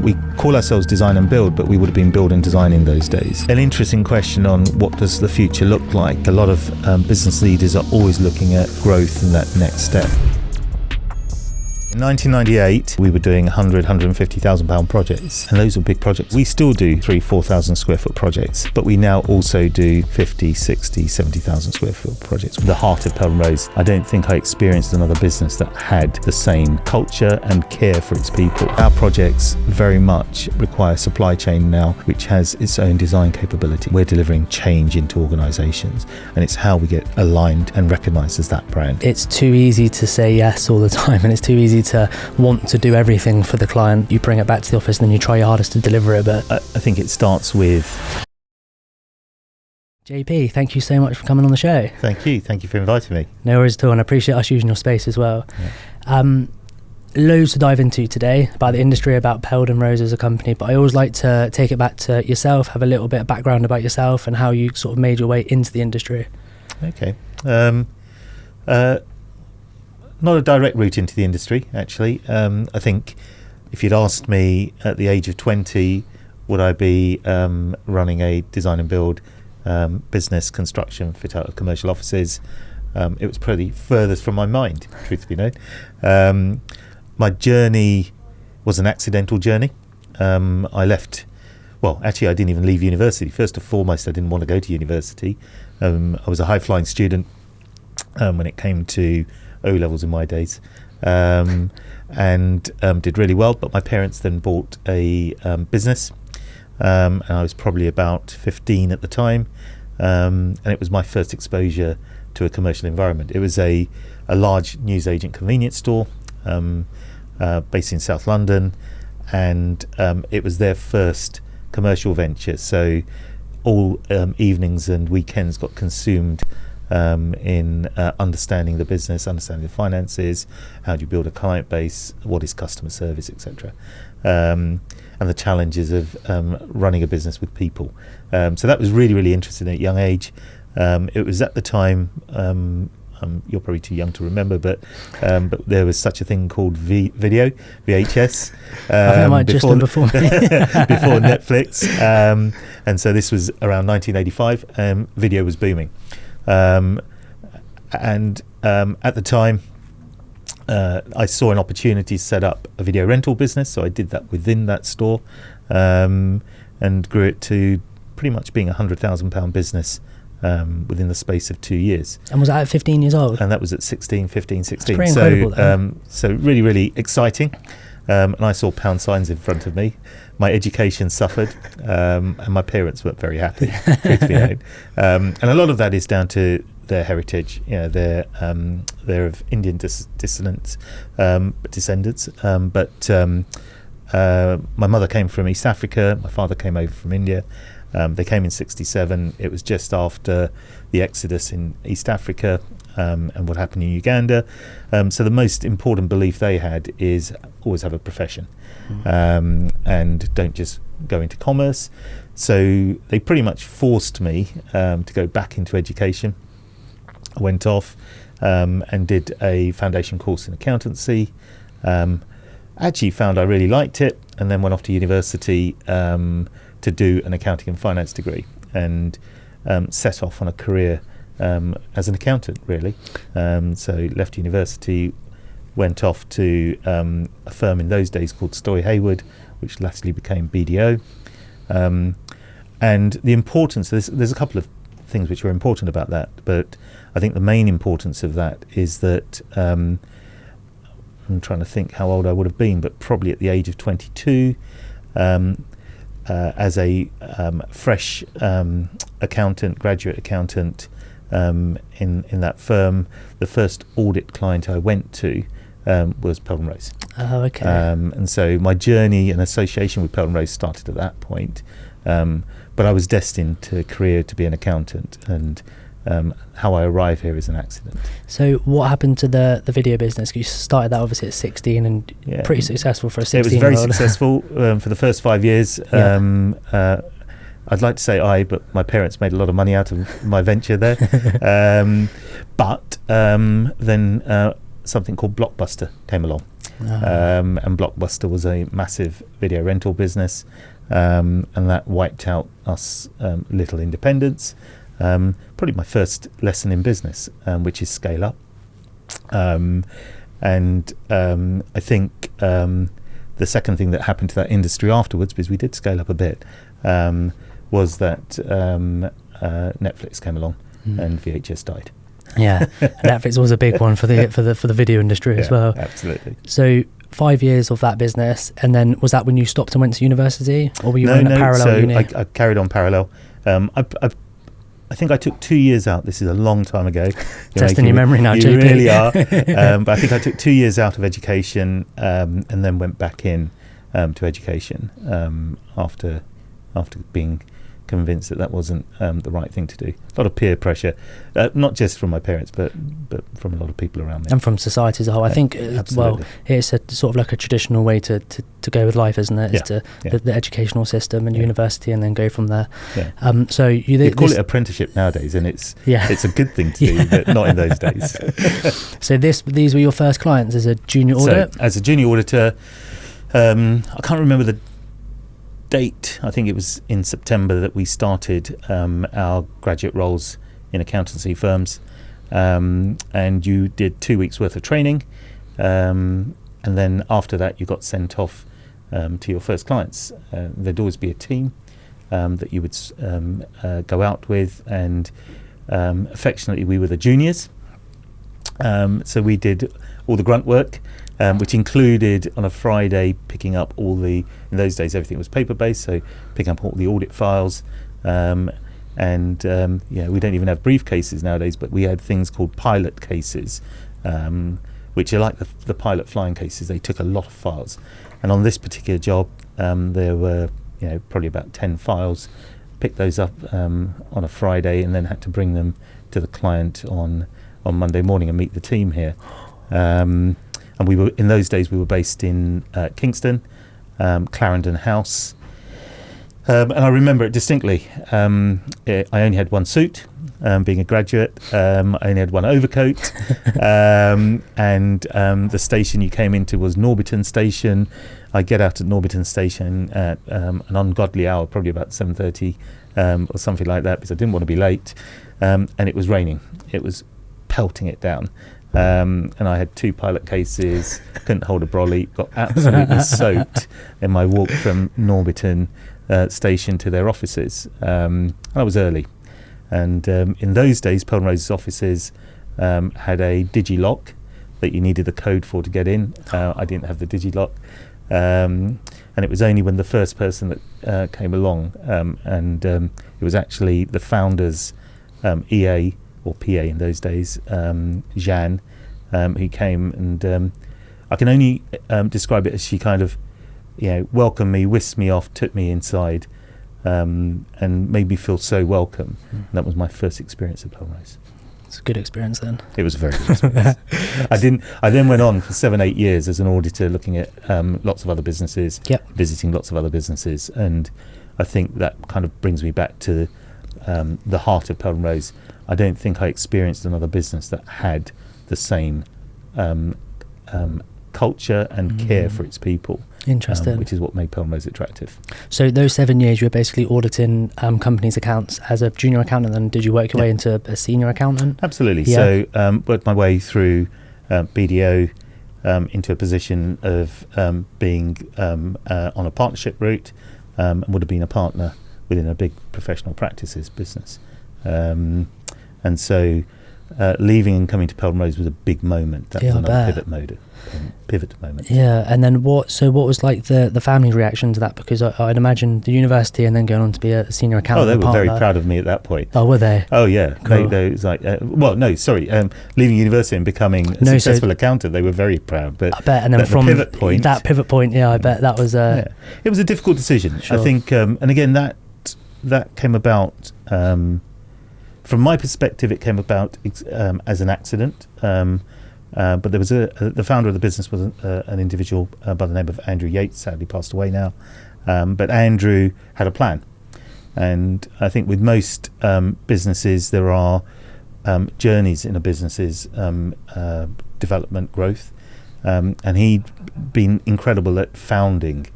We call ourselves design and build, but we would have been build and design in those days. An interesting question on what does the future look like. A lot of business leaders are always looking at growth and that next step. In 1998, we were doing 100, 150,000 pound projects, and those were big projects. We still do 4,000 square foot projects, but we now also do 50, 60, 70,000 square foot projects. The heart of Peldon Rose, I don't think I experienced another business that had the same culture and care for its people. Our projects very much require supply chain now, which has its own design capability. We're delivering change into organisations, and it's how we get aligned and recognised as that brand. It's too easy to say yes all the time, and it's too easy to want to do everything for the client. You bring it back to the office and then you try your hardest to deliver it. But I think it starts with... JP, thank you so much for coming on the show. Thank you for inviting me. No worries at all, and I appreciate us using your space as well. Yeah. Loads to dive into today about the industry, about Peldon Rose as a company, but I always like to take it back to yourself, have a little bit of background about yourself and how you sort of made your way into the industry. Okay. Not a direct route into the industry, actually. I think if you'd asked me at the age of 20, would I be running a design and build business, construction, fit out of commercial offices, it was probably furthest from my mind, truth be known. My journey was an accidental journey. I left, well, actually I didn't even leave university. First and foremost, I didn't want to go to university. I was a high-flying student when it came to O-levels in my days, and did really well, but my parents then bought a business, and I was probably about 15 at the time, and it was my first exposure to a commercial environment. It was a large newsagent convenience store based in South London, and it was their first commercial venture, so all evenings and weekends got consumed in understanding the business, understanding the finances, how do you build a client base, what is customer service, etc., and the challenges of running a business with people. So that was really, really interesting at a young age. It was at the time, you're probably too young to remember, but there was such a thing called VHS. Before Netflix. And so this was around 1985. Video was booming. And at the time, I saw an opportunity to set up a video rental business, so I did that within that store, and grew it to pretty much being £100,000 business within the space of 2 years. And was that at 15 years old? And that was at 16. That's pretty incredible, then. So really, really exciting. And I saw pound signs in front of me. My education suffered, and my parents weren't very happy. And a lot of that is down to their heritage. You know, they're of Indian descendants. But my mother came from East Africa. My father came over from India. They came in '67. It was just after the exodus in East Africa and what happened in Uganda. So the most important belief they had is always have a profession, and don't just go into commerce. So they pretty much forced me to go back into education. I went off and did a foundation course in accountancy. Actually found I really liked it, and then went off to university to do an accounting and finance degree, and set off on a career as an accountant, really. So left university, went off to a firm in those days called Story Hayward, which latterly became BDO. And the importance, there's a couple of things which are important about that, but I think the main importance of that is that I'm trying to think how old I would have been, but probably at the age of 22, as a fresh accountant, graduate accountant in that firm, the first audit client I went to was Peldon Rose. Oh, okay. And so my journey and association with Peldon Rose started at that point. But I was destined to career to be an accountant, and how I arrive here is an accident. So what happened to the video business? You started that obviously at 16 and pretty successful for a 16-year-old. It was very successful for the first 5 years. I'd like to say but my parents made a lot of money out of my venture there. But then something called Blockbuster came along. Ah. And Blockbuster was a massive video rental business, and that wiped out us little independents. Probably my first lesson in business, which is scale up. And I think the second thing that happened to that industry afterwards, because we did scale up a bit, was that Netflix came along and VHS died. Yeah, Netflix was a big one for the video industry as well. Absolutely. So 5 years of that business, and then was that when you stopped and went to university, or were you in a parallel uni? I carried on parallel. I think I took 2 years out. This is a long time ago. Testing your memory now, you JP. really are. But I think I took 2 years out of education, and then went back in to education after being convinced that wasn't the right thing to do. A lot of peer pressure, not just from my parents, but from a lot of people around me. And from society as a whole. I think, well, it's a sort of like a traditional way to go with life, isn't it? The educational system and university, and then go from there. Yeah. So you call it apprenticeship nowadays, and it's a good thing to do, but not in those days. So these were your first clients as a junior auditor? So, as a junior auditor, I can't remember the date. I think it was in September that we started our graduate roles in accountancy firms, and you did 2 weeks worth of training, and then after that you got sent off to your first clients. There'd always be a team that you would go out with, and affectionately we were the juniors, so we did all the grunt work, which included on a Friday picking up in those days everything was paper based, so picking up all the audit files, and we don't even have briefcases nowadays, but we had things called pilot cases, which are like the pilot flying cases. They took a lot of files, and on this particular job there were probably about 10 files. Picked those up on a Friday, and then had to bring them to the client on Monday morning and meet the team here. And we were, in those days, we were based in Kingston, Clarendon House. And I remember it distinctly. I only had one suit, being a graduate. I only had one overcoat. And the station you came into was Norbiton Station. I get out at Norbiton Station at an ungodly hour, probably about 7:30 or something like that, because I didn't want to be late. And it was raining. It was pelting it down. And I had 2 pilot cases, couldn't hold a brolly, got absolutely soaked in my walk from Norbiton station to their offices. And I was early. And in those days, Peldon Rose's offices had a digilock that you needed a code for to get in. I didn't have the digilock. And it was only when the first person that came along, and it was actually the founder's EA, or PA in those days, Jeanne, who came, and I can only describe it as she kind of welcomed me, whisked me off, took me inside, and made me feel so welcome. And that was my first experience at Peldon Rose. It's a good experience then. It was a very good experience. I then went on for 7-8 years as an auditor, looking at lots of other businesses, visiting lots of other businesses, and I think that kind of brings me back to the heart of Peldon Rose. I don't think I experienced another business that had the same culture and care for its people. Interesting. Which is what made Peldon Rose attractive. So those 7 years you were basically auditing companies' accounts as a junior accountant, and did you work your way into a senior accountant? Absolutely. Yeah. So worked my way through BDO into a position of being on a partnership route, and would have been a partner within a big professional practices business. And so leaving and coming to Peldon Rose was a big moment. That was another pivot moment. Yeah, and then what was like the family's reaction to that? Because I'd imagine the university and then going on to be a senior accountant. Oh, they were very proud of me at that point. Oh, were they? Oh, yeah. Cool. They was like, leaving university and becoming a successful accountant, they were very proud. But I bet, and then from that pivot point, I bet that was it was a difficult decision. Sure. I think, and again, that came about. From my perspective, it came about as an accident. But there was the founder of the business was an individual by the name of Andrew Yates, sadly passed away now. But Andrew had a plan, and I think with most businesses there are journeys in a business's development growth, and he'd been incredible at founding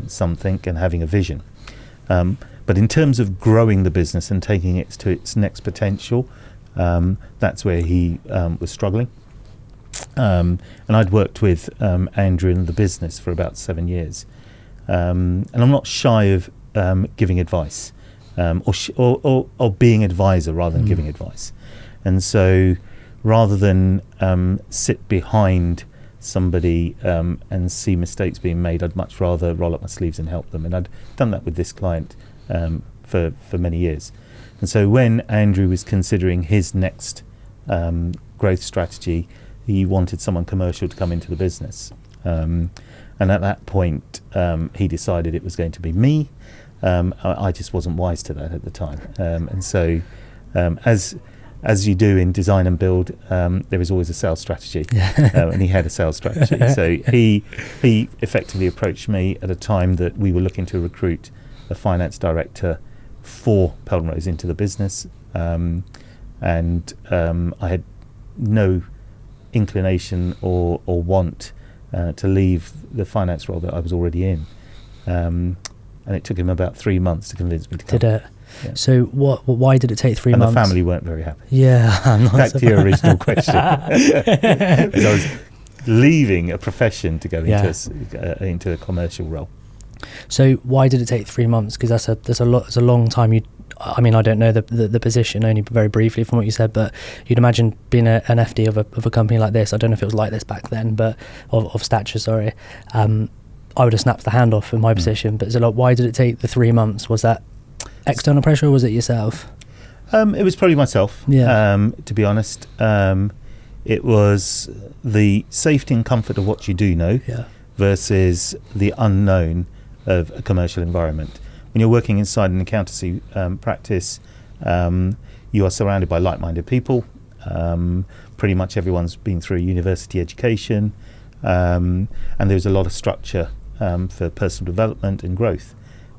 something and having a vision. But in terms of growing the business and taking it to its next potential, that's where he was struggling. And I'd worked with Andrew in the business for about 7 years. And I'm not shy of giving advice, or being advisor rather than giving advice. And so rather than sit behind somebody and see mistakes being made, I'd much rather roll up my sleeves and help them. And I'd done that with this client for many years. And so when Andrew was considering his next growth strategy, he wanted someone commercial to come into the business. And at that point, he decided it was going to be me. I just wasn't wise to that at the time. And so as you do in design and build, there is always a sales strategy, and he had a sales strategy. So he effectively approached me at a time that we were looking to recruit a finance director for Peldon Rose into the business, and I had no inclination or want to leave the finance role that I was already in, and it took him about 3 months to convince me to come. Did it? Yeah. So why did it take 3 months? And the family weren't very happy. Yeah, I'm not Back to your original question. Because I was leaving a profession to go into a commercial role. So why did it take 3 months? Because that's a long time. I mean, I don't know the position, only very briefly from what you said, but you'd imagine being an FD of a company like this. I don't know if it was like this back then, but of stature, sorry. I would have snapped the hand off in my position. But why did it take the 3 months? Was that external pressure, or was it yourself? It was probably myself. Yeah. To be honest, it was the safety and comfort of what you do know versus the unknown of a commercial environment. When you're working inside an accountancy practice, you are surrounded by like-minded people. Pretty much everyone's been through a university education, and there's a lot of structure for personal development and growth.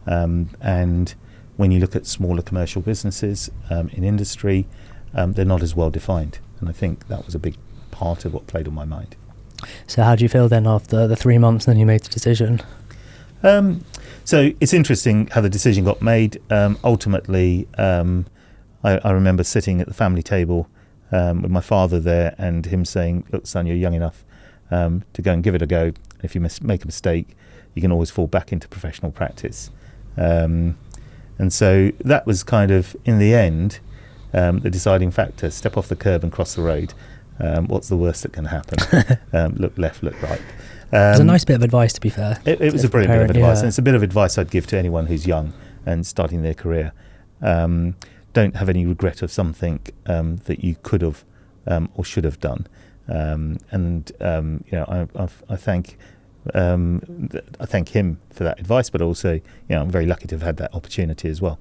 And when you look at smaller commercial businesses in industry, they're not as well defined. And I think that was a big part of what played on my mind. So how do you feel then after the 3 months and then you made the decision? So it's interesting how the decision got made. Ultimately, I remember sitting at the family table with my father there and him saying, "Look, son, you're young enough to go and give it a go. If you make a mistake, you can always fall back into professional practice." And so that was kind of, in the end, the deciding factor. Step off the curb and cross the road. What's the worst that can happen? Look left, look right. It was a nice bit of advice, to be fair. It was a brilliant bit of advice, and it's a bit of advice I'd give to anyone who's young and starting their career. Don't have any regret of something that you could have or should have done. I thank him for that advice, but also, I'm very lucky to have had that opportunity as well.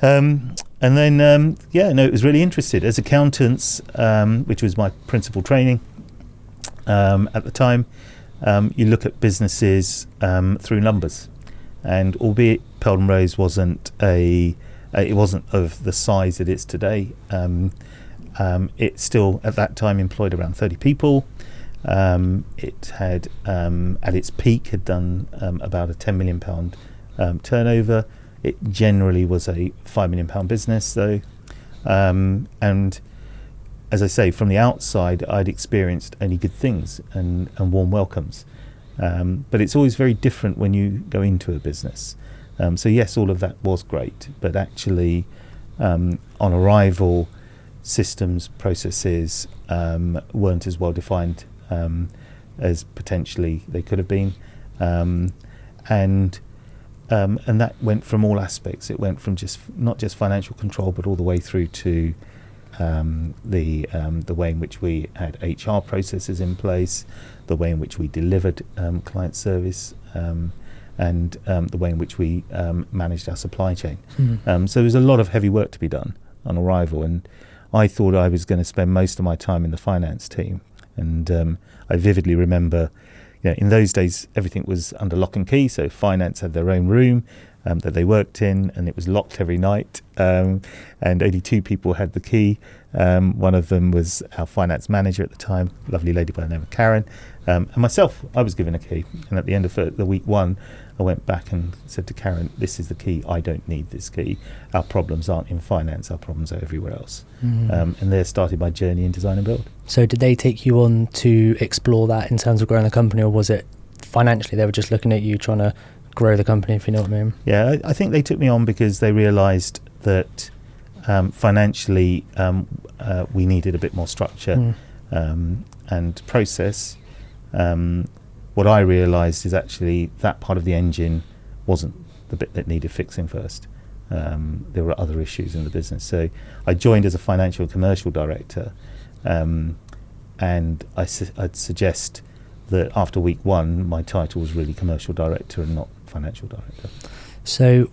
And then, it was really interested as accountants, which was my principal training at the time. You look at businesses through numbers, and albeit Peldon Rose wasn't of the size it is today, it still at that time employed around 30 people. It had at its peak had done about a £10 million turnover. It generally was a £5 million business though, and as I say, from the outside, I'd experienced only good things and warm welcomes. But it's always very different when you go into a business. So yes, all of that was great, but actually, on arrival, systems, processes weren't as well defined as potentially they could have been, and that went from all aspects. It went from not just financial control, but all the way through to the way in which we had HR processes in place, the way in which we delivered client service, and the way in which we managed our supply chain. So there was a lot of heavy work to be done on arrival, and I thought I was going to spend most of my time in the finance team. And I vividly remember, in those days everything was under lock and key, so finance had their own room, that they worked in, and it was locked every night, and only 2 people had the key. One of them was our finance manager at the time, lovely lady by the name of Karen, and myself. I was given a key, and at the end of the week 1, I went back and said to Karen, this is the key, I don't need this key. Our problems aren't in finance, our problems are everywhere else. And there started my journey in design and build. So did they take you on to explore that in terms of growing the company, or was it financially they were just looking at you trying to grow the company, if you know what I mean? Yeah, I think they took me on because they realised that financially we needed a bit more structure and process. What I realised is actually that part of the engine wasn't the bit that needed fixing first. There were other issues in the business. So I joined as a financial and commercial director, and I'd suggest that after week 1, my title was really commercial director and not financial director. So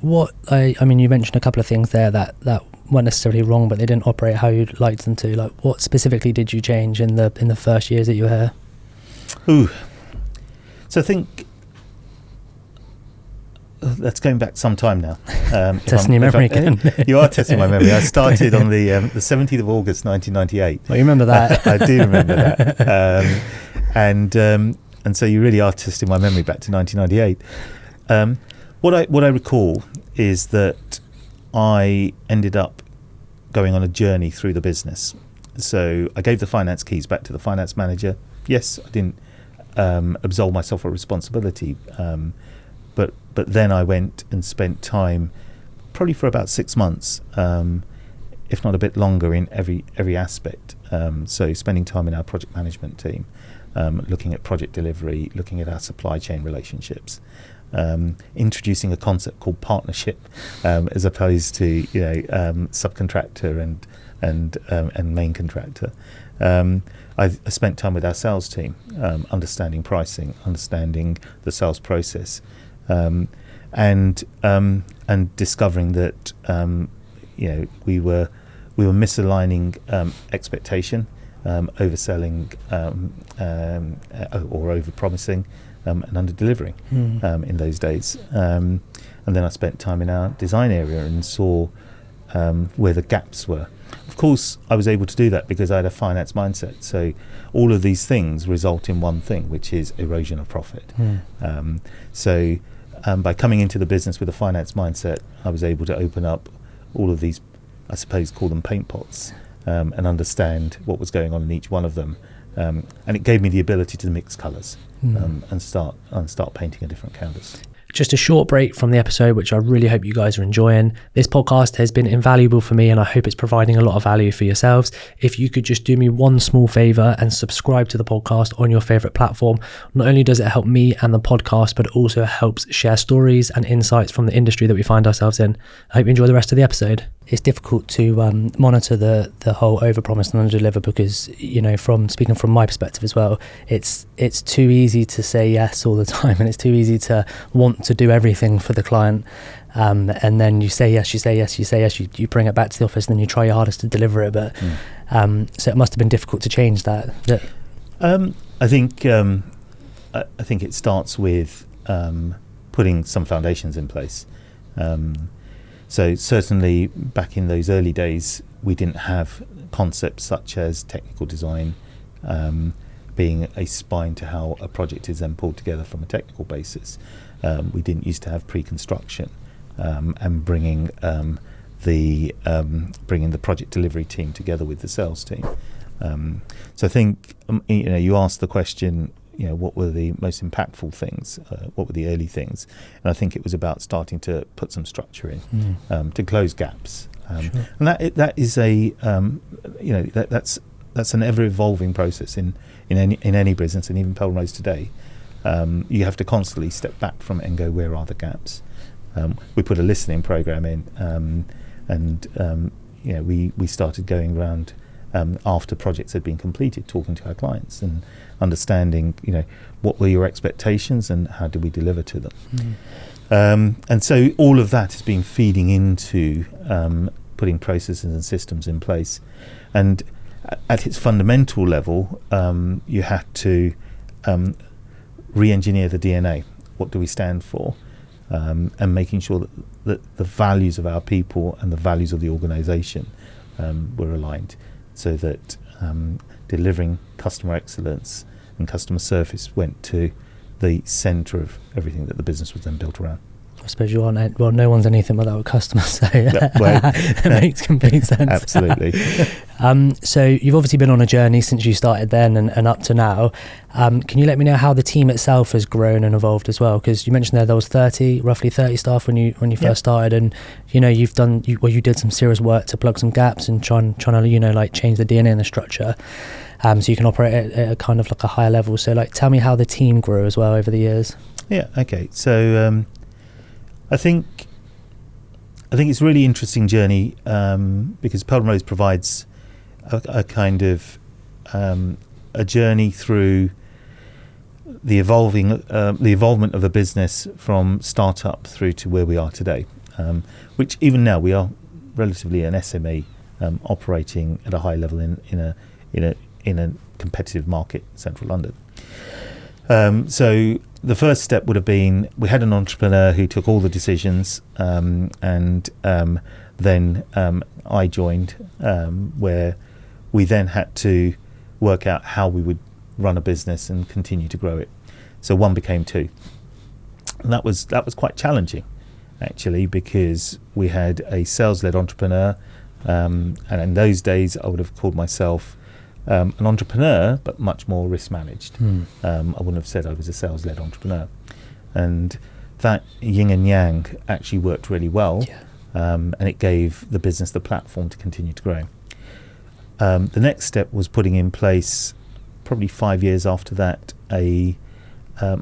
I mean, you mentioned a couple of things there that weren't necessarily wrong, but they didn't operate how you'd liked them to. Like, what specifically did you change in the first years that you were here? So I think that's going back some time now. Testing your memory again. You are testing my memory. I started on the 17th of August 1998. Well, you remember that. I do remember that. And so you really are testing my memory back to 1998. What I recall is that I ended up going on a journey through the business. So I gave the finance keys back to the finance manager. Yes, I didn't absolve myself of responsibility, but then I went and spent time, probably for about 6 months, if not a bit longer, in every aspect. So spending time in our project management team, looking at project delivery, looking at our supply chain relationships, introducing a concept called partnership, as opposed to subcontractor and main contractor. I spent time with our sales team, understanding pricing, understanding the sales process, and discovering that we were misaligning expectation, overselling or over-promising, and under-delivering in those days. And then I spent time in our design area and saw where the gaps were. Of course, I was able to do that because I had a finance mindset. So all of these things result in one thing, which is erosion of profit. So by coming into the business with a finance mindset, I was able to open up all of these, I suppose, call them paint pots, and understand what was going on in each one of them. And it gave me the ability to mix colours and start painting a different canvas. Just a short break from the episode, which I really hope you guys are enjoying. This podcast has been invaluable for me, and I hope it's providing a lot of value for yourselves. If you could just do me one small favor and subscribe to the podcast on your favorite platform, not only does it help me and the podcast, but it also helps share stories and insights from the industry that we find ourselves in. I hope you enjoy the rest of the episode. It's difficult to monitor the whole overpromise and underdeliver because, from speaking from my perspective as well, it's too easy to say yes all the time, and it's too easy to want to do everything for the client, and then you say yes, you bring it back to the office, and then you try your hardest to deliver it. But so it must have been difficult to change that. I think it starts with putting some foundations in place. So certainly back in those early days, we didn't have concepts such as technical design being a spine to how a project is then pulled together from a technical basis. We didn't used to have pre-construction and bringing the project delivery team together with the sales team. So I think you asked the question, what were the most impactful things? What were the early things? And I think it was about starting to put some structure in to close gaps. Sure. And that is that's an ever evolving process in any business, and even Peldon Rose today. You have to constantly step back from it and go, where are the gaps? We put a listening program in, and we started going around after projects had been completed, talking to our clients and understanding, what were your expectations and how did we deliver to them. And so all of that has been feeding into putting processes and systems in place. And at its fundamental level, you had to re-engineer the DNA. What do we stand for? and making sure that the values of our people and the values of the organisation were aligned, so that delivering customer excellence and customer service went to the centre of everything that the business was then built around. I suppose you aren't, well, no one's anything without customers, so Well, it makes complete sense. Absolutely. So you've obviously been on a journey since you started then and up to now. Can you let me know how the team itself has grown and evolved as well? Because you mentioned there was roughly 30 staff when you first started, and you did some serious work to plug some gaps and trying to like change the DNA and the structure, so you can operate at a kind of like a higher level. So like, tell me how the team grew as well over the years. Yeah. Okay. So I think it's a really interesting journey, because Peldon Rose provides a kind of a journey through the involvement of a business from startup through to where we are today, which even now we are relatively an SME, operating at a high level in a competitive market, central London. So the first step would have been, we had an entrepreneur who took all the decisions, and then I joined, where we then had to work out how we would run a business and continue to grow it. So one became two, and that was quite challenging, actually, because we had a sales-led entrepreneur, and in those days I would have called myself an entrepreneur, but much more risk managed. I wouldn't have said I was a sales-led entrepreneur, and that yin and yang actually worked really well. And it gave the business the platform to continue to grow. The next step was putting in place, probably 5 years after that, a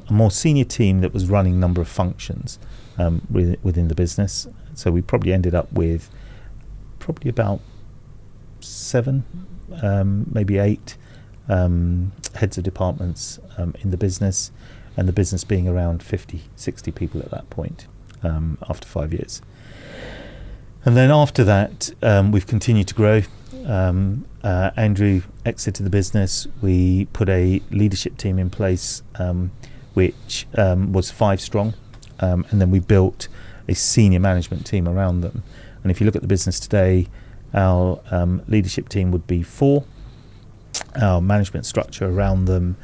more senior team that was running a number of functions within the business. So we probably ended up with probably about 7, maybe 8 heads of departments in the business, and the business being around 50, 60 people at that point, after 5 years. And then after that, we've continued to grow. Andrew exited the business. We put a leadership team in place, which was 5 strong, and then we built a senior management team around them. And if you look at the business today, our leadership team would be 4. Our management structure around them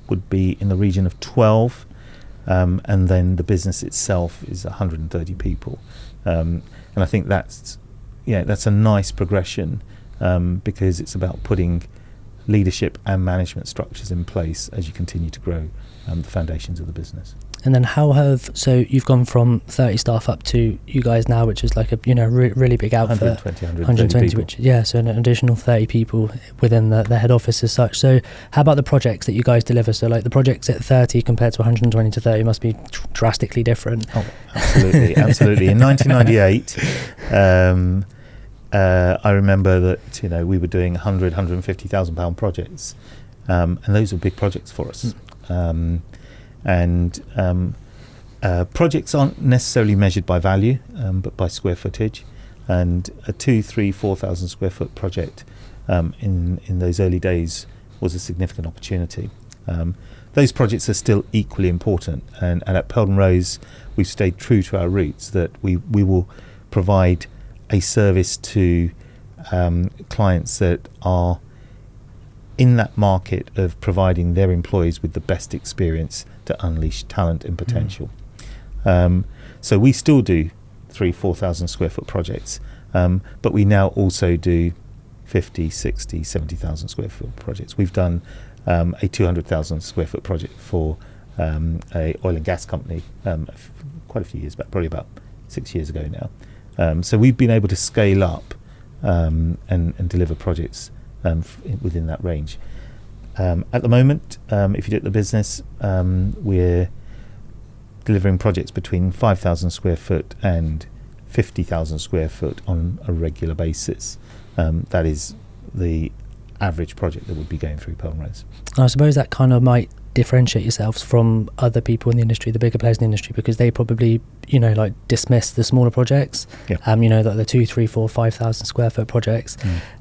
would be in the region of 12, and then the business itself is 130 people. And I think that's a nice progression, because it's about putting leadership and management structures in place as you continue to grow the foundations of the business. And then so you've gone from 30 staff up to you guys now, which is like a really big outfit. 120 people. Which, so an additional 30 people within the head office as such. So how about the projects that you guys deliver? So like the projects at 30 compared to 120 to 30 must be drastically different. Oh, absolutely. In 1998, I remember that we were doing 150,000 pound projects, and those were big projects for us. Projects aren't necessarily measured by value, but by square footage, and a 2,000-4,000 square foot project in those early days was a significant opportunity. Those projects are still equally important, and at Peldon Rose we've stayed true to our roots, that we will provide a service to clients that are in that market of providing their employees with the best experience to unleash talent and potential. So we still do 3,000-4,000 square foot projects, but we now also do 50, 60, 70,000 square foot projects. We've done a 200,000 square foot project for a oil and gas company quite a few years back, probably about 6 years ago now. So we've been able to scale up and deliver projects within that range. At the moment, if you look at the business, we're delivering projects between 5,000 square foot and 50,000 square foot on a regular basis. That is the average project that would be going through Peldon Rose. I suppose that kind of might differentiate yourselves from other people in the industry, the bigger players in the industry, because they probably, you know, like dismiss the smaller projects, you know, like the 2, 3, 4, 5,000 square foot projects,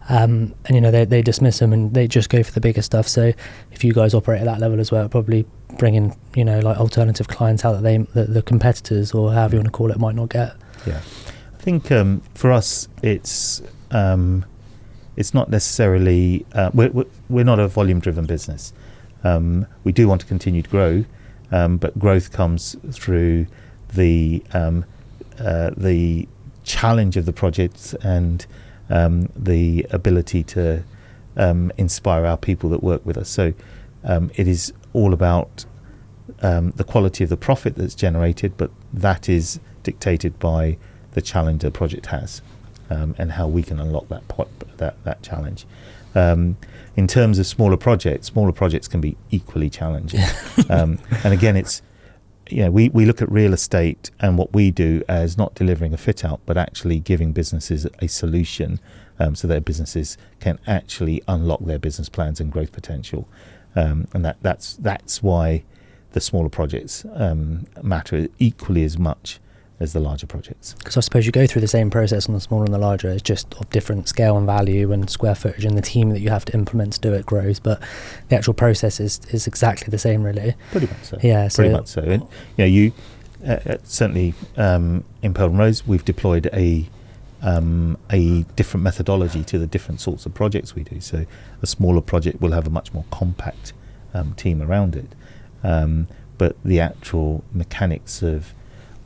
and you know, they dismiss them and they just go for the bigger stuff. So if you guys operate at that level as well, probably bring in, you know, like alternative clientele that the competitors, or however you want to call it, might not get. I think for us it's not necessarily we're not a volume driven business. We do want to continue to grow, but growth comes through the challenge of the projects and the ability to inspire our people that work with us. So it is all about the quality of the profit that's generated, but that is dictated by the challenge the project has, and how we can unlock that challenge. In terms of smaller projects can be equally challenging. And again, it's, you know, we look at real estate and what we do as not delivering a fit out, but actually giving businesses a solution, so their businesses can actually unlock their business plans and growth potential. And that's why the smaller projects matter equally as much as the larger projects. Because I suppose you go through the same process on the smaller and the larger. It's just of different scale and value and square footage, and the team that you have to implement to do it grows, but the actual process is exactly the same, really. Pretty much so. Yeah, pretty much so. And, you know, certainly in Peldon Rose, we've deployed a different methodology to the different sorts of projects we do. So a smaller project will have a much more compact team around it, but the actual mechanics of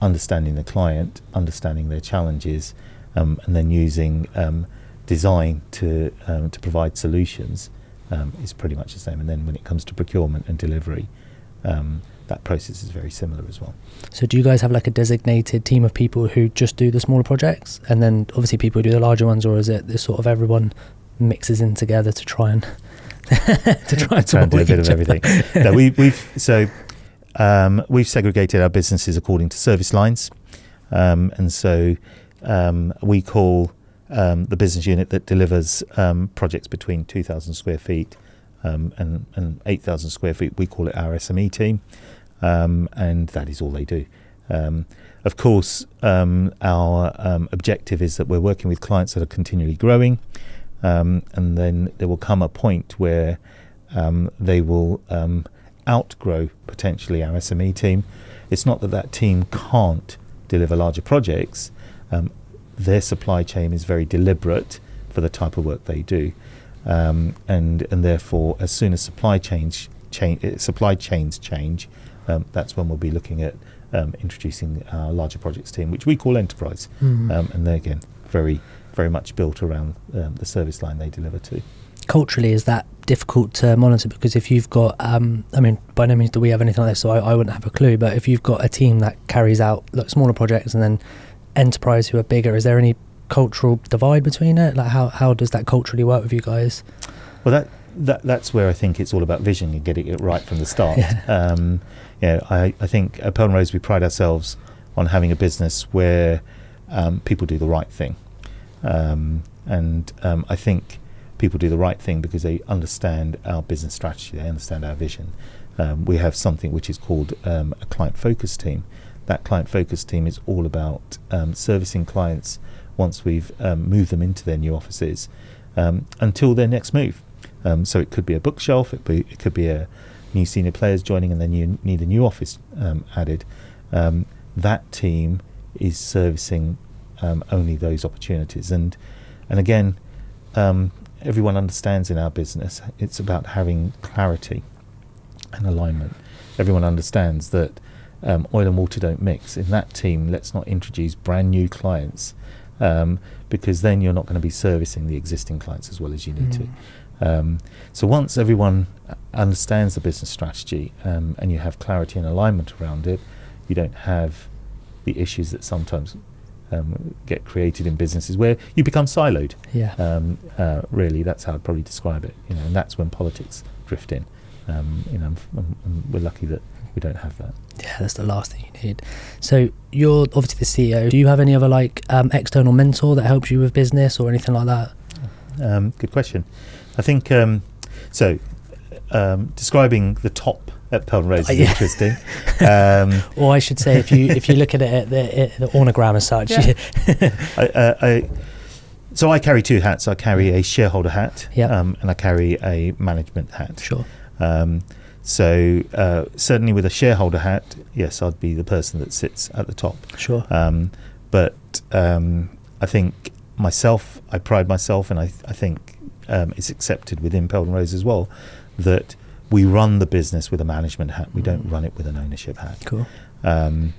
understanding the client, understanding their challenges, and then using design to provide solutions is pretty much the same. And then when it comes to procurement and delivery, that process is very similar as well. So do you guys have like a designated team of people who just do the smaller projects, and then obviously people who do the larger ones, or is it this sort of everyone mixes in together to try and try and do a bit of everything? No, we've segregated our businesses according to service lines, and so we call the business unit that delivers projects between 2,000 square feet and 8,000 square feet, we call it our SME team, and that is all they do. Of course, our objective is that we're working with clients that are continually growing, and then there will come a point where they will outgrow potentially our SME team. It's not that team can't deliver larger projects. Their supply chain is very deliberate for the type of work they do, and therefore, as soon as supply chains change, that's when we'll be looking at introducing our larger projects team, which we call enterprise, and they're again very much built around the service line they deliver to. Culturally, is that difficult to monitor? Because if you've got, I mean, by no means do we have anything like this, so I wouldn't have a clue, but if you've got a team that carries out like smaller projects and then enterprise who are bigger, is there any cultural divide between it? Like how does that culturally work with you guys? Well, that's where I think it's all about vision and getting it right from the start. I think at Peldon Rose we pride ourselves on having a business where people do the right thing, and I think people do the right thing because they understand our business strategy, they understand our vision. We have something which is called a client focus team. That client focus team is all about servicing clients once we've moved them into their new offices until their next move. So it could be a bookshelf, it could be a new senior players joining, and then you need a new office added. That team is servicing only those opportunities, and again, everyone understands in our business it's about having clarity and alignment. Everyone understands that oil and water don't mix. In that team, let's not introduce brand new clients, because then you're not going to be servicing the existing clients as well as you need to. So once everyone understands the business strategy, and you have clarity and alignment around it, you don't have the issues that sometimes get created in businesses where you become siloed. Really, that's how I'd probably describe it. And that's when politics drift in. And we're lucky that we don't have that. Yeah, that's the last thing you need. So you're obviously the CEO. Do you have any other external mentor that helps you with business or anything like that? Good question. I think describing the top at Peldon Rose is Yeah. interesting. Or I should say, if you look at it at the ornogram as such. Yeah. So I carry two hats. I carry a shareholder hat, Yeah. and I carry a management hat. Sure. So certainly with a shareholder hat, yes, I'd be the person that sits at the top. Sure. But I think I pride myself, and I think it's accepted within Peldon Rose as well, that we run the business with a management hat. We don't run it with an ownership hat. Cool. And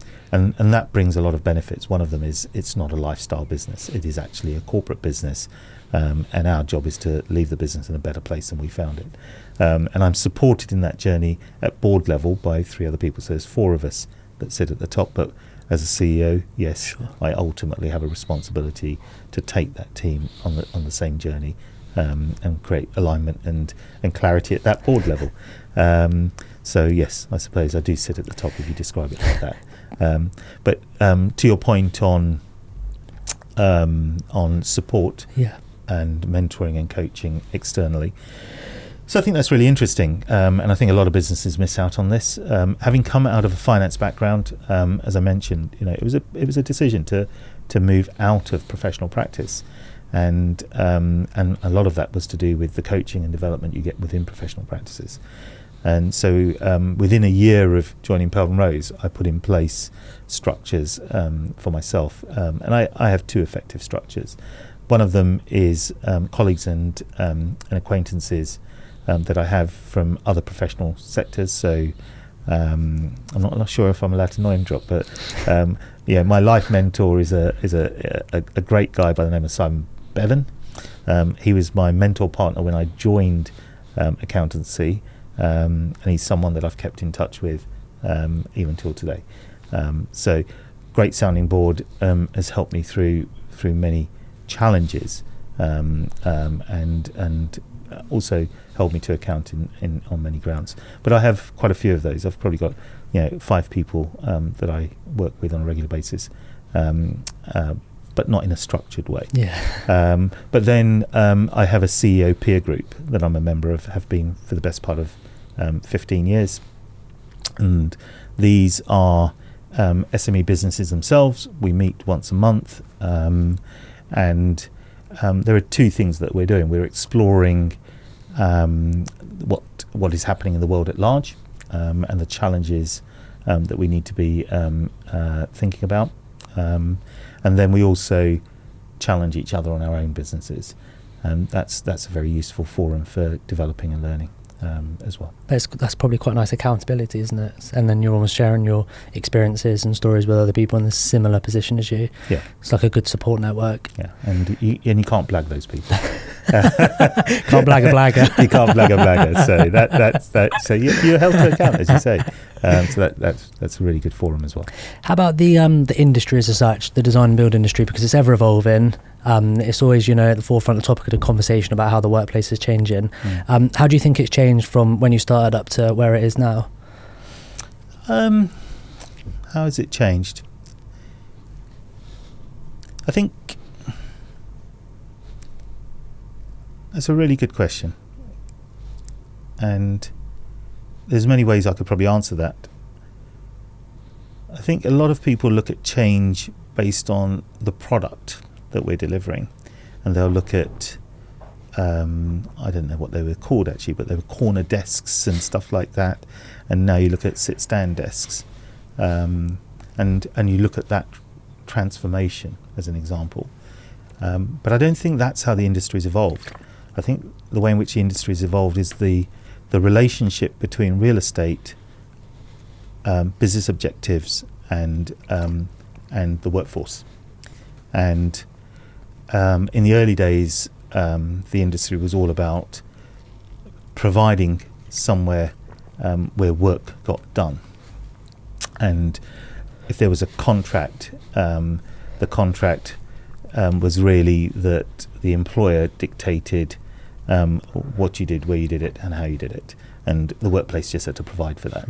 that brings a lot of benefits. One of them is it's not a lifestyle business. It is actually a corporate business, and our job is to leave the business in a better place than we found it. And I'm supported in that journey at board level by 3 other people. So there's 4 of us that sit at the top. But as a CEO, yes, Sure. I ultimately have a responsibility to take that team on the same journey, and create alignment and clarity at that board level. So yes, I suppose I do sit at the top if you describe it like that. But to your point on support Yeah. and mentoring and coaching externally, so I think that's really interesting, and I think a lot of businesses miss out on this. Having come out of a finance background, as I mentioned, it was a decision to move out of professional practice, and a lot of that was to do with the coaching and development you get within professional practices. And so within a year of joining Peldon Rose, I put in place structures for myself, and I have 2 effective structures. One of them is colleagues and acquaintances that I have from other professional sectors. So I'm not sure if I'm allowed to name drop, but my life mentor is a great guy by the name of Simon Bevan. He was my mentor partner when I joined accountancy, and he's someone that I've kept in touch with even till today. So great sounding board, has helped me through many challenges, and also held me to account on many grounds. But I have quite a few of those. I've probably got 5 people that I work with on a regular basis, but not in a structured way. Yeah. But then I have a CEO peer group that I'm a member of, have been for the best part of 15 years. And these are SME businesses themselves. We meet once a month, and there are 2 things that we're doing. We're exploring what is happening in the world at large, and the challenges that we need to be thinking about, and then we also challenge each other on our own businesses, and that's a very useful forum for developing and learning as well. That's probably quite nice accountability, isn't it? And then you're almost sharing your experiences and stories with other people in a similar position as you. Yeah, it's like a good support network. Yeah, and you can't blag those people. Can't blag a blagger. You can't blag a blagger. So that's so you're held to account, as you say. So that's a really good forum as well. How about the industry as such, the design and build industry, because it's ever evolving. It's always at the forefront of the topic of the conversation about how the workplace is changing. How do you think it's changed from when you started up to where it is now? How has it changed? I think that's a really good question, and there's many ways I could probably answer that. I think a lot of people look at change based on the product that we're delivering, and they'll look at I don't know what they were called actually, but they were corner desks and stuff like that, and now you look at sit-stand desks, and you look at that transformation as an example, but I don't think that's how the industry's evolved. I think the way in which the industry has evolved is the relationship between real estate, business objectives, and the workforce. And in the early days, the industry was all about providing somewhere where work got done. And if there was a contract, the contract was really that the employer dictated what you did, where you did it, and how you did it, and the workplace just had to provide for that.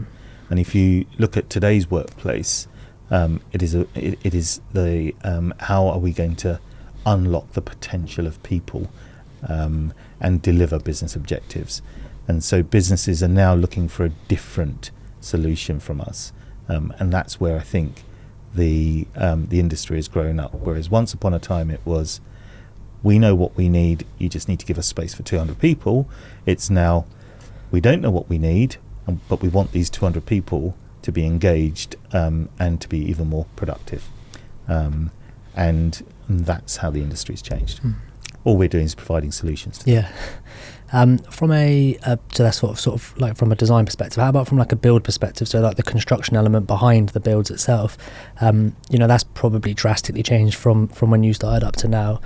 And if you look at today's workplace, it is the how are we going to unlock the potential of people and deliver business objectives. and so businesses are now looking for a different solution from us, and that's where I think the industry has grown up. Whereas once upon a time it was, we know what we need, you just need to give us space for 200 people. It's now, we don't know what we need, but we want these 200 people to be engaged and to be even more productive. And that's how the industry's changed. All we're doing is providing solutions to them. From so that's sort of like from a design perspective. How about from like a build perspective? So like the construction element behind the builds itself, that's probably drastically changed from when you started up to now.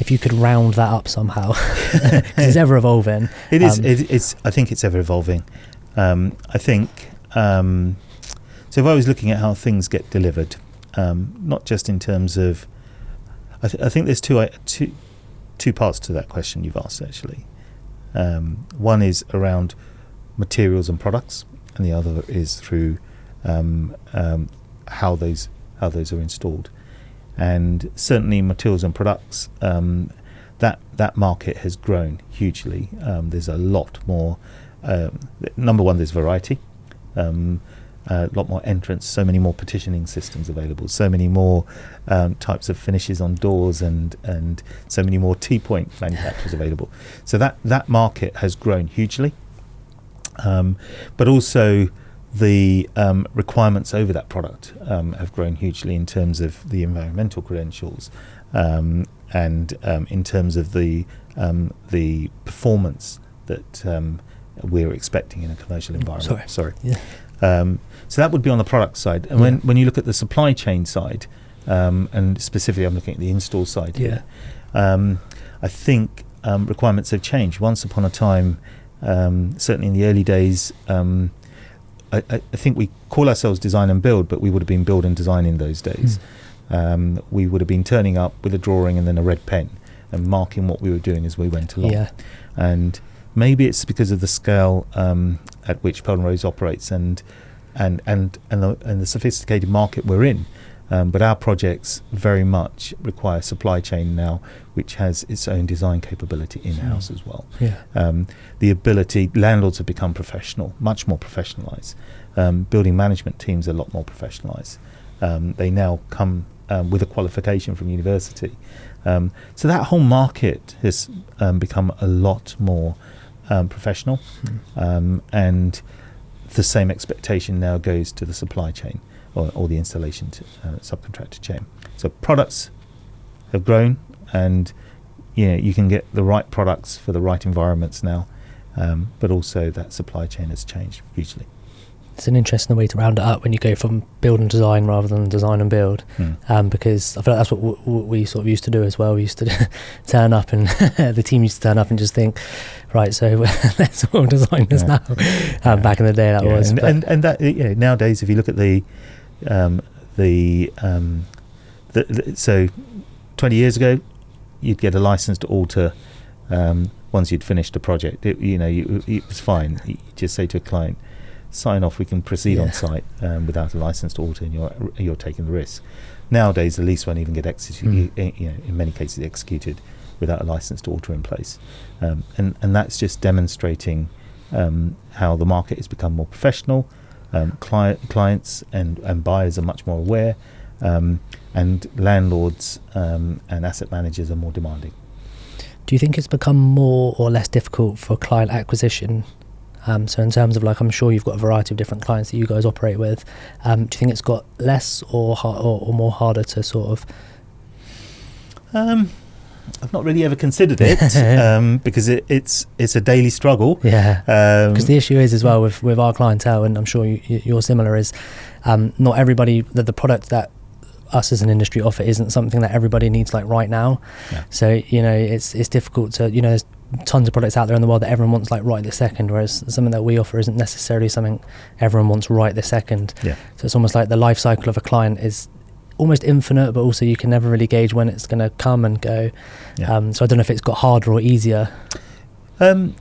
If you could round that up somehow, 'cause it's ever evolving. It is. It's. I think it's ever evolving. I think. So if I was looking at how things get delivered, not just in terms of, I think there's two parts to that question you've asked actually. One is around materials and products, and the other is through how those are installed. And certainly materials and products, that market has grown hugely. There's a lot more. Number one, there's variety. A lot more entrants, so many more partitioning systems available, so many more types of finishes on doors, and so many more T-point manufacturers available. So that market has grown hugely, but also the requirements over that product have grown hugely in terms of the environmental credentials, and in terms of the performance that we're expecting in a commercial environment. Sorry. Yeah. So that would be on the product side. And when you look at the supply chain side, and specifically I'm looking at the install side here, I think requirements have changed. Once upon a time, certainly in the early days, I think we call ourselves design and build, but we would have been build and design in those days. We would have been turning up with a drawing and then a red pen and marking what we were doing as we went along. And maybe it's because of the scale at which Peldon Rose operates and the sophisticated market we're in. But our projects very much require supply chain now, which has its own design capability in-house as well. The ability, landlords have become professional, much more professionalised. Building management teams are a lot more professionalised. They now come with a qualification from university. So that whole market has become a lot more professional, and the same expectation now goes to the supply chain or the installation subcontractor chain. So products have grown, and you can get the right products for the right environments now, but also that supply chain has changed hugely. It's an interesting way to round it up when you go from build and design rather than design and build, because I feel like that's what we sort of used to do as well. We used to turn up, and the team used to turn up and just think, right, so let's all design this now. Back in the day, that was. And that nowadays, if you look at so 20 years ago, you'd get a license to alter once you'd finished a project. It was fine. You just say to a client, sign off, we can proceed on site without a license to alter, and you're taking the risk. Nowadays, the lease won't even get executed. In many cases, executed without a license to alter in place, and that's just demonstrating how the market has become more professional. Clients and buyers are much more aware, and landlords and asset managers are more demanding. Do you think it's become more or less difficult for client acquisition? So in terms of, like, I'm sure you've got a variety of different clients that you guys operate with. Do you think it's got less or more harder to sort of? I've not really ever considered it because it's a daily struggle. Because the issue is as well with our clientele, and I'm sure you're similar, is not everybody, the product that us as an industry offer isn't something that everybody needs like right now. So it's difficult to, there's tons of products out there in the world that everyone wants like right this second, whereas something that we offer isn't necessarily something everyone wants right this second. So it's almost like the life cycle of a client is almost infinite, but also you can never really gauge when it's going to come and go. So I don't know if it's got harder or easier. I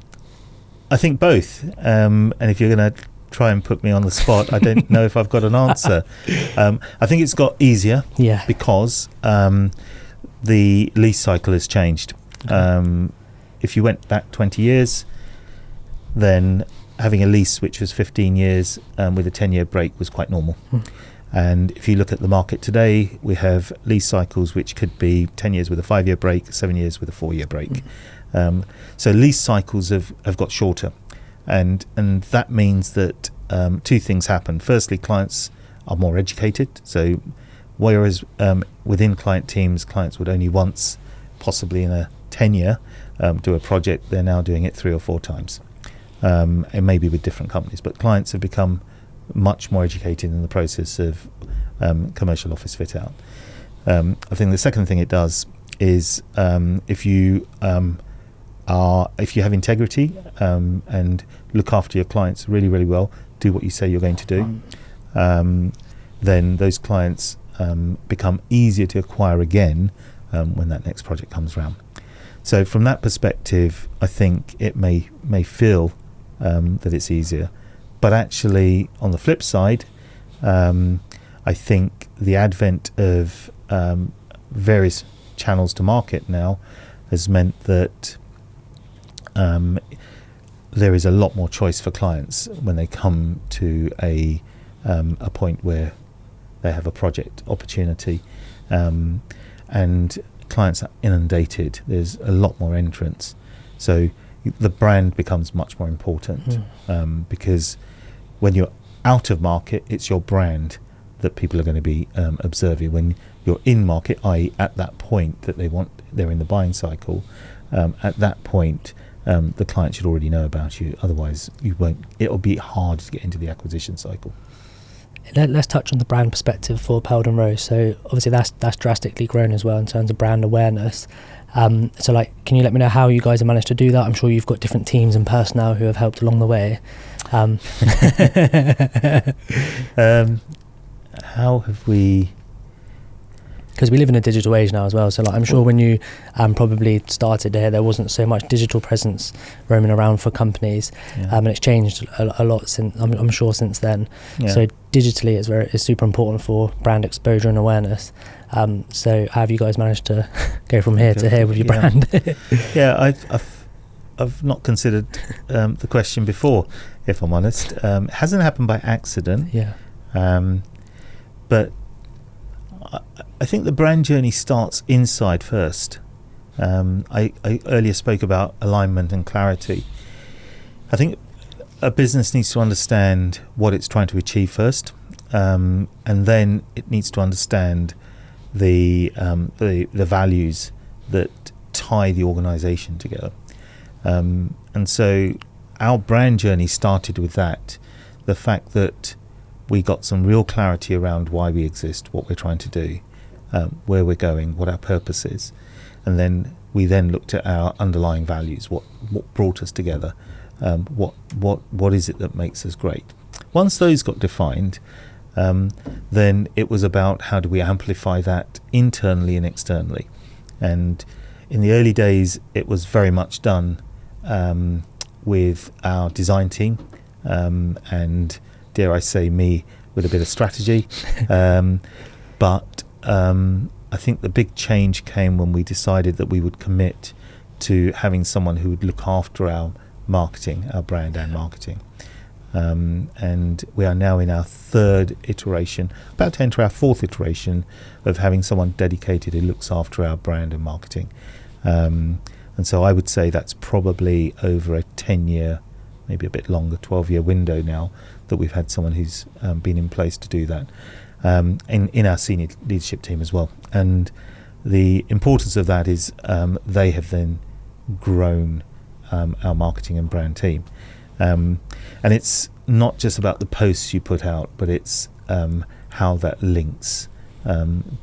think both, and if you're going to try and put me on the spot, I don't know if I've got an answer. I think it's got easier because the lease cycle has changed. If you went back 20 years, then having a lease which was 15 years with a 10-year break was quite normal. And if you look at the market today, we have lease cycles which could be 10 years with a 5-year break, 7 years with a 4-year break. So lease cycles have got shorter. And that means that two things happen. Firstly, clients are more educated. So whereas within client teams, clients would only once, possibly in a tenure, do a project, they're now doing it 3 or 4 times. And maybe with different companies. But clients have become much more educated in the process of commercial office fit out. I think the second thing it does is if you have integrity and look after your clients really, really well, do what you say you're going to do, then those clients become easier to acquire again when that next project comes around. So from that perspective, I think it may feel that it's easier. But actually, on the flip side, I think the advent of various channels to market now has meant that there is a lot more choice for clients when they come to a point where they have a project opportunity, and clients are inundated. There's a lot more entrants, so the brand becomes much more important because when you're out of market, it's your brand that people are going to be observing. When you're in market, i.e. at that point that they're in the buying cycle, at that point the client should already know about you. Otherwise, it'll be hard to get into the acquisition cycle. Let's touch on the brand perspective for Peldon Rose. So obviously that's drastically grown as well in terms of brand awareness. So like, can you let me know how you guys have managed to do that? I'm sure you've got different teams and personnel who have helped along the way. How have we? Because we live in a digital age now as well. So like, I'm sure when you probably started here, there wasn't so much digital presence roaming around for companies, and it's changed a lot since. I'm sure since then. Yeah. So digitally, it's super important for brand exposure and awareness. So how have you guys managed to go from here to here with your brand? I've not considered the question before, if I'm honest. It hasn't happened by accident. But I think the brand journey starts inside first. I earlier spoke about alignment and clarity. I think a business needs to understand what it's trying to achieve first, and then it needs to understand the values that tie the organisation together. And so our brand journey started with that, the fact that we got some real clarity around why we exist, what we're trying to do, where we're going, what our purpose is, and then we looked at our underlying values, what brought us together, what is it that makes us great. Once those got defined, then it was about how do we amplify that internally and externally. And in the early days, it was very much done with our design team, and dare I say me with a bit of strategy. But I think the big change came when we decided that we would commit to having someone who would look after our marketing, our brand and marketing. And we are now in our 3rd iteration, about to enter our 4th iteration of having someone dedicated who looks after our brand and marketing. And so I would say that's probably over a 10-year, maybe a bit longer, 12-year window now that we've had someone who's been in place to do that in our senior leadership team as well. And the importance of that is they have then grown our marketing and brand team. And it's not just about the posts you put out, but it's how that links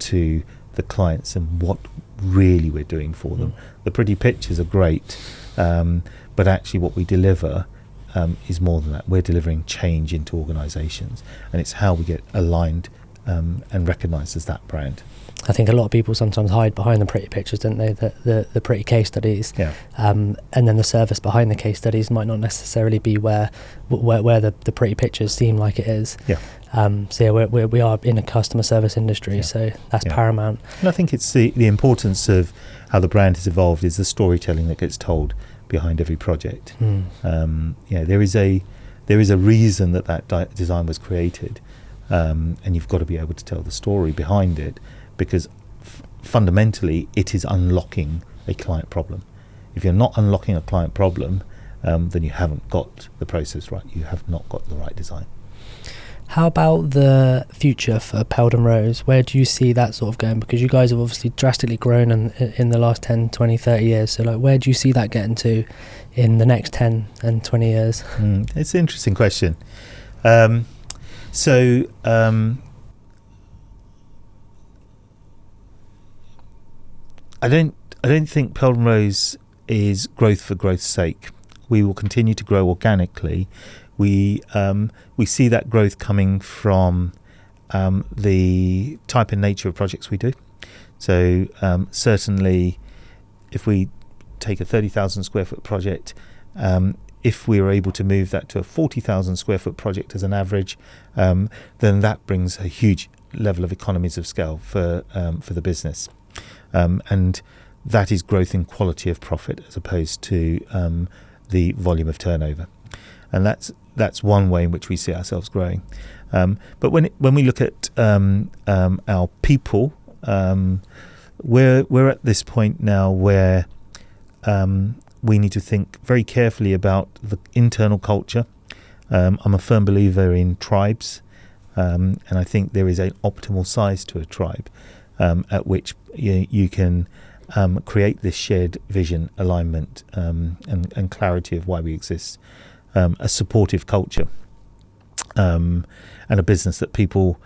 to the clients and what really we're doing for them. The pretty pictures are great, but actually what we deliver is more than that. We're delivering change into organisations, and it's how we get aligned and recognised as that brand. I think a lot of people sometimes hide behind the pretty pictures, don't they? The pretty case studies, Yeah. And then the service behind the case studies might not necessarily be where the pretty pictures seem like it is. Yeah. So yeah, we are in a customer service industry, Yeah. so that's Yeah. paramount. And I think it's the importance of how the brand has evolved is the storytelling that gets told behind every project. There is a reason that design was created, and you've got to be able to tell the story behind it, because fundamentally it is unlocking a client problem. If you're not unlocking a client problem, then you haven't got the process right. You have not got the right design. How about the future for Peldon Rose? Where do you see that sort of going? Because you guys have obviously drastically grown in the last 10, 20, 30 years. So where do you see that getting to in the next 10 and 20 years? It's an interesting question. I don't think Peldon Rose is growth for growth's sake. We will continue to grow organically. We see that growth coming from the type and nature of projects we do. So certainly, if we take a 30,000 square foot project, if we are able to move that to a 40,000 square foot project as an average, then that brings a huge level of economies of scale for the business. And that is growth in quality of profit as opposed to the volume of turnover. And that's one way in which we see ourselves growing. But when we look at our people, we're at this point now where we need to think very carefully about the internal culture. I'm a firm believer in tribes, and I think there is an optimal size to a tribe at which you can create this shared vision, alignment, and clarity of why we exist. A supportive culture, and a business that people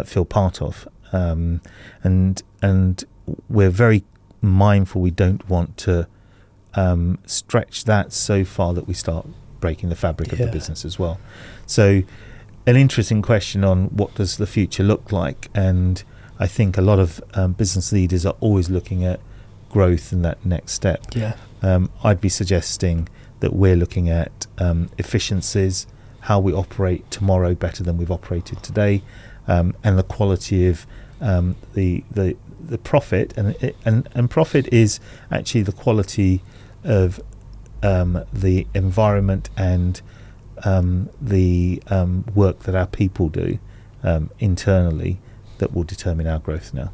feel part of, and we're very mindful. We don't want to stretch that so far that we start breaking the fabric of the business as well. So, an interesting question on what does the future look like, and I think a lot of business leaders are always looking at growth and that next step. I'd be suggesting that we're looking at efficiencies, how we operate tomorrow better than we've operated today, and the quality of the profit, and profit is actually the quality of the environment and the work that our people do internally that will determine our growth now.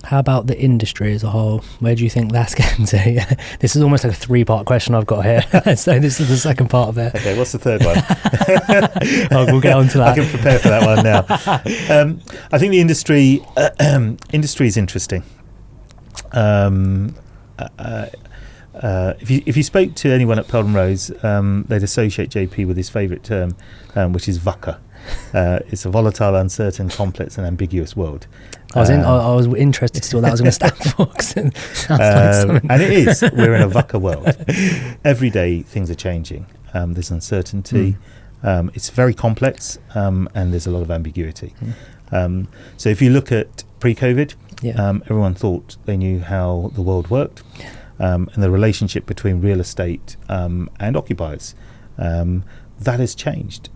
How about the industry as a whole? Where do you think that's getting to? This is almost like a 3-part question I've got here. So this is the second part of it. Okay, what's the third one? We'll get on to that. I can prepare for that one now. I think the industry is interesting. If you spoke to anyone at Peldon Rose, they'd associate JP with his favourite term, which is VUCA. It's a volatile, uncertain, complex and ambiguous world. I was interested to see what that was going to stand for. 'Cause it sounds like and it is. We're in a VUCA world. Every day things are changing. There's uncertainty. It's very complex, and there's a lot of ambiguity. So if you look at pre-COVID, everyone thought they knew how the world worked, and the relationship between real estate and occupiers. That has changed.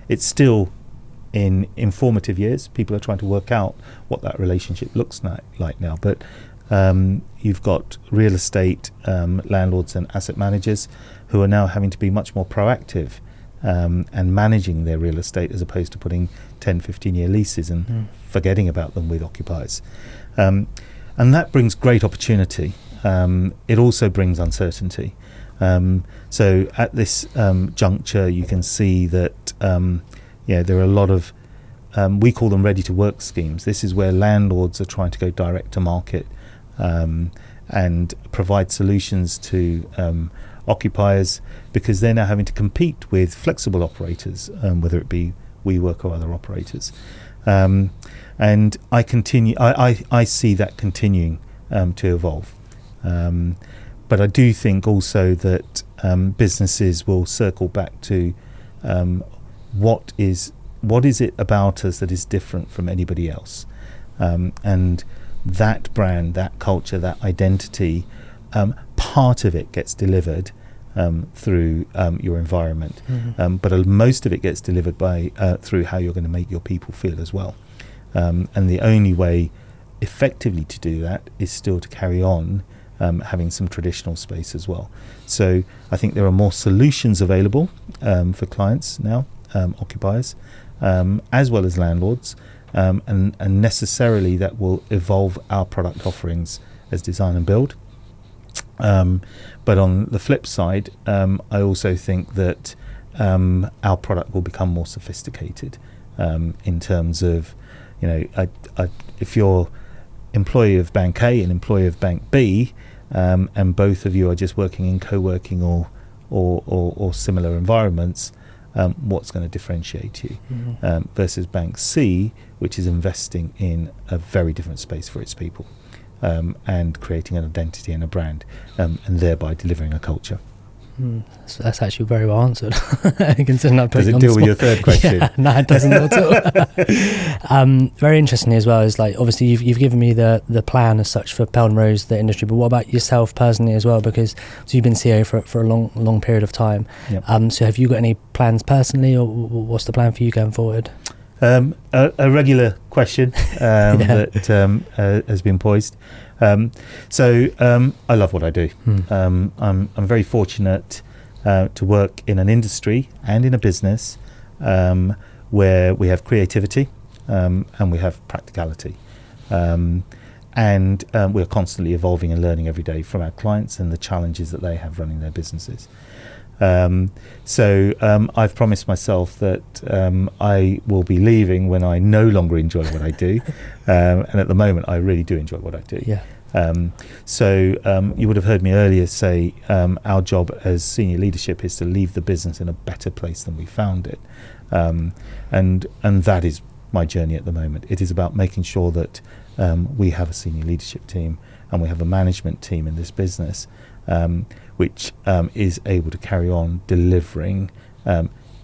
It's still in informative years. People are trying to work out what that relationship looks like now. But you've got real estate landlords and asset managers who are now having to be much more proactive and managing their real estate as opposed to putting 10, 15-year leases and forgetting about them with occupiers. And that brings great opportunity. It also brings uncertainty. So at this juncture, you can see that there are a lot of we call them ready to work schemes. This is where landlords are trying to go direct to market and provide solutions to occupiers, because they're now having to compete with flexible operators, whether it be WeWork or other operators. And I see that continuing to evolve. But I do think also that businesses will circle back to what is what is it about us that is different from anybody else? And that brand, that culture, that identity, part of it gets delivered through your environment, but most of it gets delivered by through how you're going to make your people feel as well. And the only way effectively to do that is still to carry on having some traditional space as well. So I think there are more solutions available for clients now, occupiers, as well as landlords, and necessarily that will evolve our product offerings as design and build. But on the flip side, I also think that our product will become more sophisticated in terms of, if you're employee of Bank A and employee of Bank B, and both of you are just working in co-working or similar environments, what's going to differentiate you versus Bank C, which is investing in a very different space for its people, and creating an identity and a brand, and thereby delivering a culture. So that's actually very well answered. Does it deal with your third question? Yeah, no, it doesn't at all. Very interesting as well is, like, obviously you've given me the plan as such for Peldon Rose, the industry, but what about yourself personally as well? Because you've been CEO for a long period of time. Yep. So have you got any plans personally, or what's the plan for you going forward? A regular question that has been posed. So I love what I do. I'm very fortunate to work in an industry and in a business where we have creativity and we have practicality, and we're constantly evolving and learning every day from our clients and the challenges that they have running their businesses. So I've promised myself that I will be leaving when I no longer enjoy what I do, and at the moment I really do enjoy what I do. Yeah. So you would have heard me earlier say our job as senior leadership is to leave the business in a better place than we found it, and that is my journey at the moment. It is about making sure that we have a senior leadership team and we have a management team in this business which is able to carry on delivering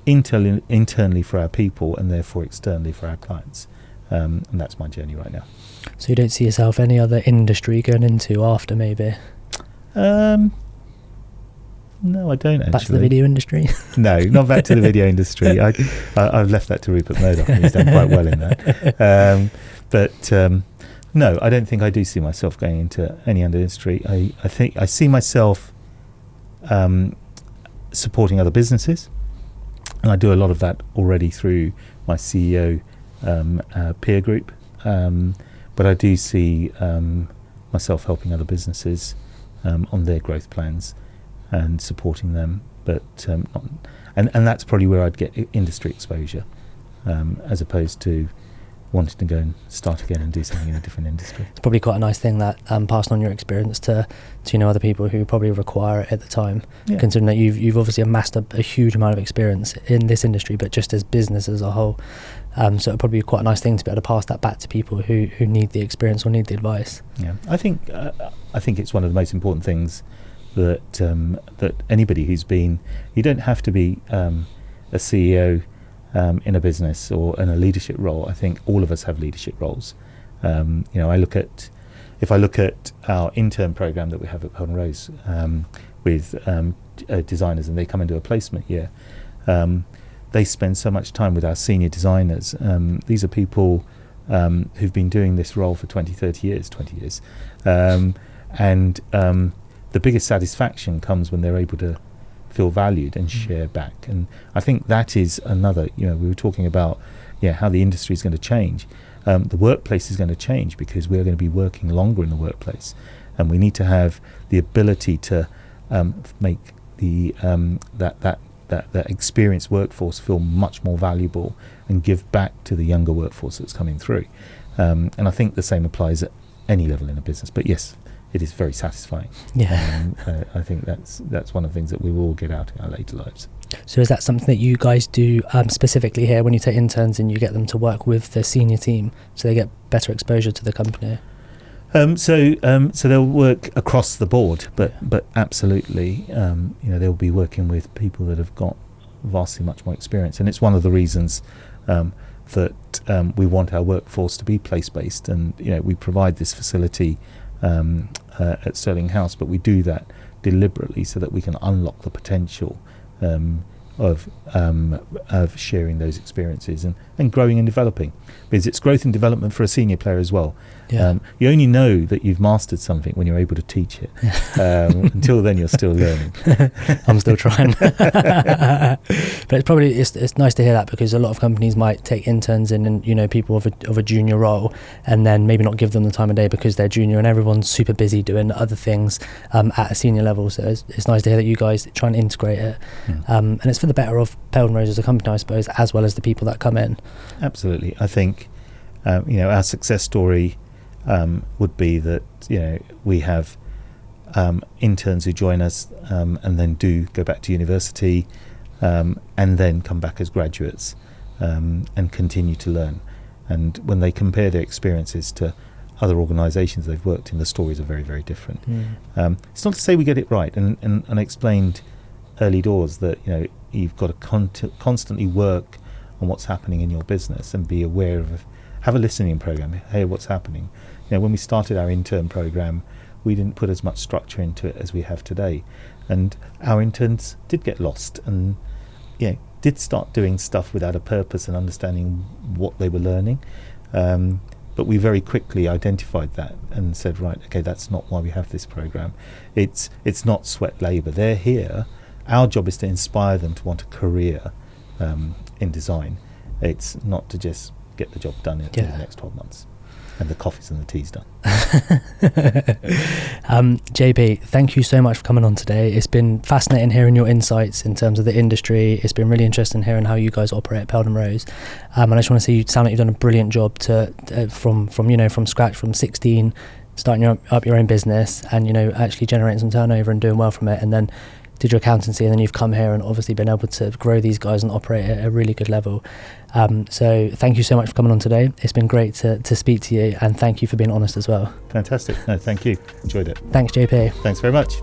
internally for our people and therefore externally for our clients. And that's my journey right now. So you don't see yourself any other industry going into after, maybe? No, I don't actually. Back to the video industry? No, not back to the video industry. I've left that to Rupert Murdoch, and he's done quite well in that. But no, I don't think I do see myself going into any other industry. I think I see myself supporting other businesses, and I do a lot of that already through my CEO peer group. But I do see myself helping other businesses on their growth plans and supporting them. But and that's probably where I'd get industry exposure, as opposed to wanting to go and start again and do something in a different industry. It's probably quite a nice thing that passing on your experience to other people who probably require it at the time, considering that you've obviously amassed a huge amount of experience in this industry, but just as business as a whole. So it'd probably be quite a nice thing to be able to pass that back to people who need the experience or need the advice. Yeah, I think it's one of the most important things that that anybody who's been, you don't have to be a CEO in a business or in a leadership role. I think all of us have leadership roles. If I look at our intern program that we have at Peldon Rose with designers, and they come into a placement year, they spend so much time with our senior designers. These are people who've been doing this role for 20 years. And the biggest satisfaction comes when they're able to feel valued and share back. And I think that is another, we were talking about how the industry is going to change. The workplace is going to change because we're going to be working longer in the workplace, and we need to have the ability to make the that experienced workforce feel much more valuable and give back to the younger workforce that's coming through. And I think the same applies at any level in a business. But yes, it is very satisfying. Yeah. I think that's one of the things that we will all get out in our later lives. So is that something that you guys do specifically here when you take interns and you get them to work with the senior team so they get better exposure to the company? So they'll work across the board, but absolutely, they'll be working with people that have got vastly much more experience, and it's one of the reasons that we want our workforce to be place-based, and we provide this facility at Sterling House, but we do that deliberately so that we can unlock the potential of sharing those experiences and growing and developing, because it's growth and development for a senior player as well. You only know that you've mastered something when you're able to teach it. Until then, you're still learning. I'm still trying. But it's nice to hear that, because a lot of companies might take interns in and people of a junior role, and then maybe not give them the time of day because they're junior and everyone's super busy doing other things at a senior level. So it's nice to hear that you guys try and integrate it, and it's for the better of Peldon Rose as a company, I suppose, as well as the people that come in. Absolutely. I think our success story would be that we have interns who join us and then do go back to university and then come back as graduates and continue to learn. And when they compare their experiences to other organisations they've worked in, the stories are very, very different. It's not to say we get it right, and I explained early doors that you've got to constantly work on what's happening in your business and be aware of, have a listening program. Hey, what's happening? When we started our intern program, we didn't put as much structure into it as we have today, and our interns did get lost and did start doing stuff without a purpose and understanding what they were learning. But we very quickly identified that and said, right, okay, that's not why we have this program. It's not sweat labour. They're here. Our job is to inspire them to want a career in design. It's not to just get the job done in the next 12 months and the coffees and the teas done. JP, thank you so much for coming on today. It's been fascinating hearing your insights in terms of the industry. It's been really interesting hearing how you guys operate at Peldon Rose. And I just want to say you sound like you've done a brilliant job from scratch, from 16, starting up your own business and actually generating some turnover and doing well from it, and then did your accountancy, and then you've come here and obviously been able to grow these guys and operate at a really good level. So thank you so much for coming on today. It's been great to speak to you, and thank you for being honest as well. Fantastic. No, thank you. Enjoyed it. Thanks, JP. Thanks very much.